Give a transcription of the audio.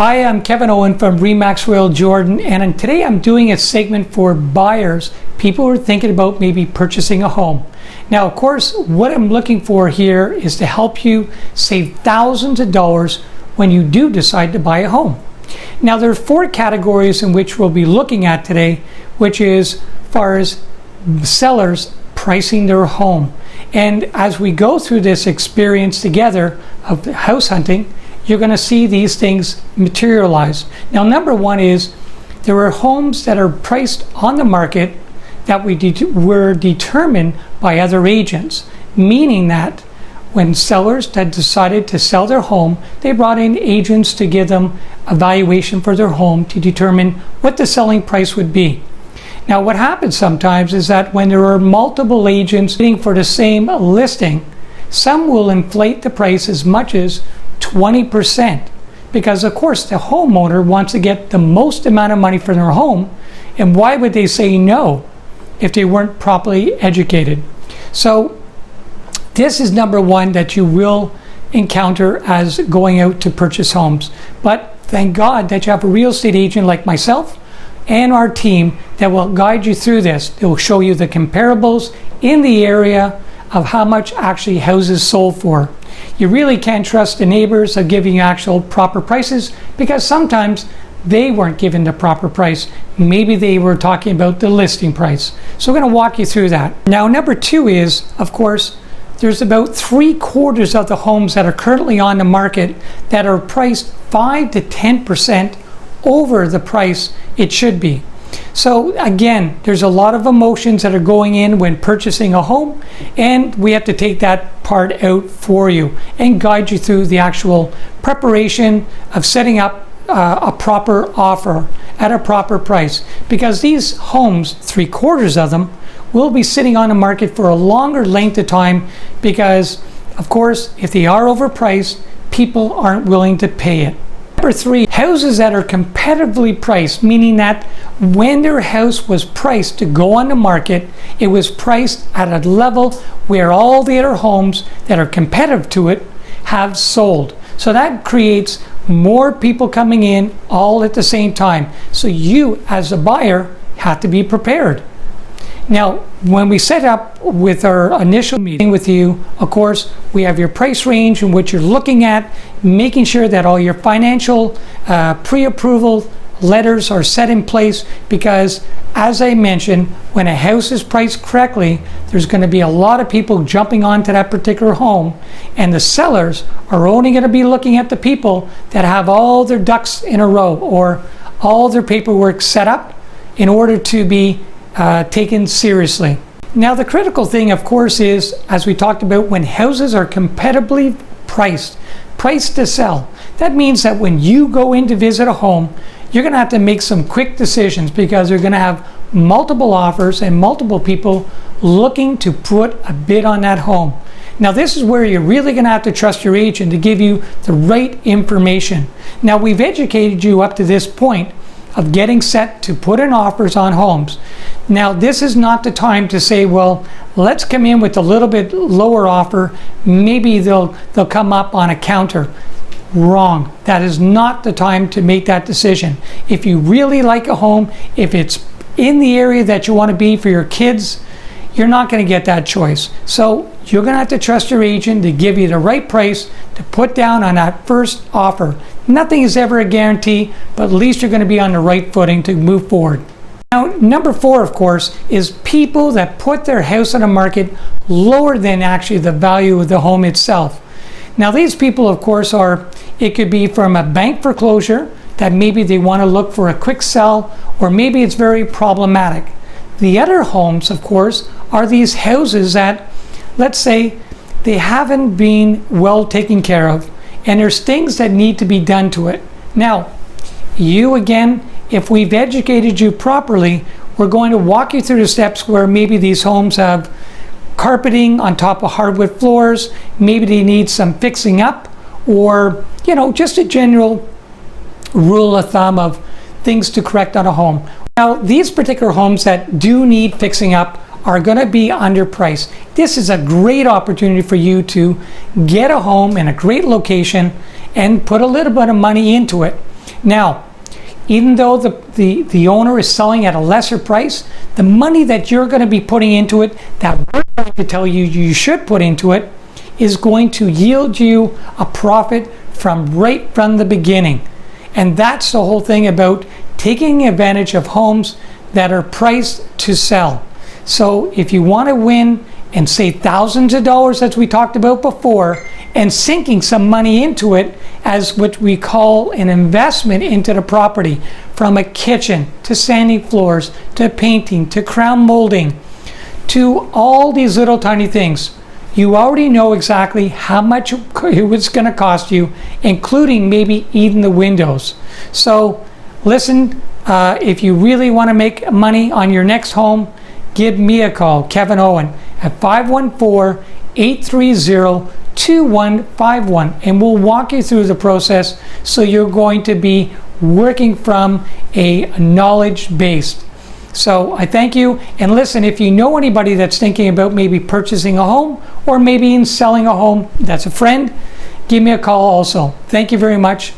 Hi, I'm Kevin Owen from Remax Royal Jordan, and today I'm doing a segment for buyers, people who are thinking about maybe purchasing a home. Now, of course, what I'm looking for here is to help you save thousands of dollars when you do decide to buy a home. Now, there are four categories in which we'll be looking at today, which is as far as sellers pricing their home. And as we go through this experience together of house hunting, you're going to see these things materialize. Now, number one is there are homes that are priced on the market that were determined by other agents, meaning that when sellers that decided to sell their home, they brought in agents to give them a valuation for their home to determine what the selling price would be. Now, what happens sometimes is that when there are multiple agents bidding for the same listing, some will inflate the price as much as 20%, because of course the homeowner wants to get the most amount of money for their home, and why would they say no if they weren't properly educated? So this is number one that you will encounter as going out to purchase homes. But thank God that you have a real estate agent like myself and our team that will guide you through this. They will show you the comparables in the area of how much actually houses sold for. You really can't trust the neighbors of giving you actual proper prices, because sometimes they weren't given the proper price. Maybe they were talking about the listing price. So we're going to walk you through that. Now, number two is, of course, there's about 3/4 of the homes that are currently on the market that are priced 5 to 10% over the price it should be. So again, there's a lot of emotions that are going in when purchasing a home, and we have to take that part out for you and guide you through the actual preparation of setting up a proper offer at a proper price, because these homes, 3/4 of them, will be sitting on the market for a longer length of time, because of course if they are overpriced, people aren't willing to pay it. Number three, houses that are competitively priced, meaning that when their house was priced to go on the market, it was priced at a level where all the other homes that are competitive to it have sold. So that creates more people coming in all at the same time. So you as a buyer have to be prepared. Now, when we set up with our initial meeting with you, of course, we have your price range and what you're looking at, making sure that all your financial pre-approval letters are set in place, because as I mentioned, when a house is priced correctly, there's going to be a lot of people jumping onto that particular home, and the sellers are only going to be looking at the people that have all their ducks in a row or all their paperwork set up in order to be taken seriously. Now, the critical thing, of course, is, as we talked about, when houses are competitively priced to sell, that means that when you go in to visit a home, you're going to have to make some quick decisions, because you're going to have multiple offers and multiple people looking to put a bid on that home. Now, this is where you're really going to have to trust your agent to give you the right information. Now, we've educated you up to this point of getting set to put in offers on homes. Now, this is not the time to say, well, let's come in with a little bit lower offer, maybe they'll come up on a counter. Wrong. That is not the time to make that decision. If you really like a home, if it's in the area that you want to be for your kids, you're not going to get that choice. So you're going to have to trust your agent to give you the right price to put down on that first offer. Nothing is ever a guarantee, but at least you're going to be on the right footing to move forward. Now, number four, of course, is people that put their house on the market lower than actually the value of the home itself. Now, these people, of course, it could be from a bank foreclosure that maybe they want to look for a quick sell, or maybe it's very problematic. The other homes, of course, are these houses that, let's say, they haven't been well taken care of, and there's things that need to be done to it. Now, you again, if we've educated you properly, we're going to walk you through the steps where maybe these homes have carpeting on top of hardwood floors, maybe they need some fixing up, or just a general rule of thumb of things to correct on a home. Now, these particular homes that do need fixing up are going to be underpriced. This is a great opportunity for you to get a home in a great location and put a little bit of money into it. Now, even though the owner is selling at a lesser price, the money that you're going to be putting into it, that we're going to tell you you should put into it, is going to yield you a profit right from the beginning. And that's the whole thing about taking advantage of homes that are priced to sell. So if you want to win and save thousands of dollars, as we talked about before, and sinking some money into it as what we call an investment into the property, from a kitchen to sanding floors to painting to crown molding to all these little tiny things, you already know exactly how much it was going to cost you, including maybe even the windows. So listen, if you really want to make money on your next home, give me a call, Kevin Owen, at 514-830-2151, and we'll walk you through the process, so you're going to be working from a knowledge base. So I thank you, and listen, if you know anybody that's thinking about maybe purchasing a home or maybe in selling a home, that's a friend, give me a call also. Thank you very much.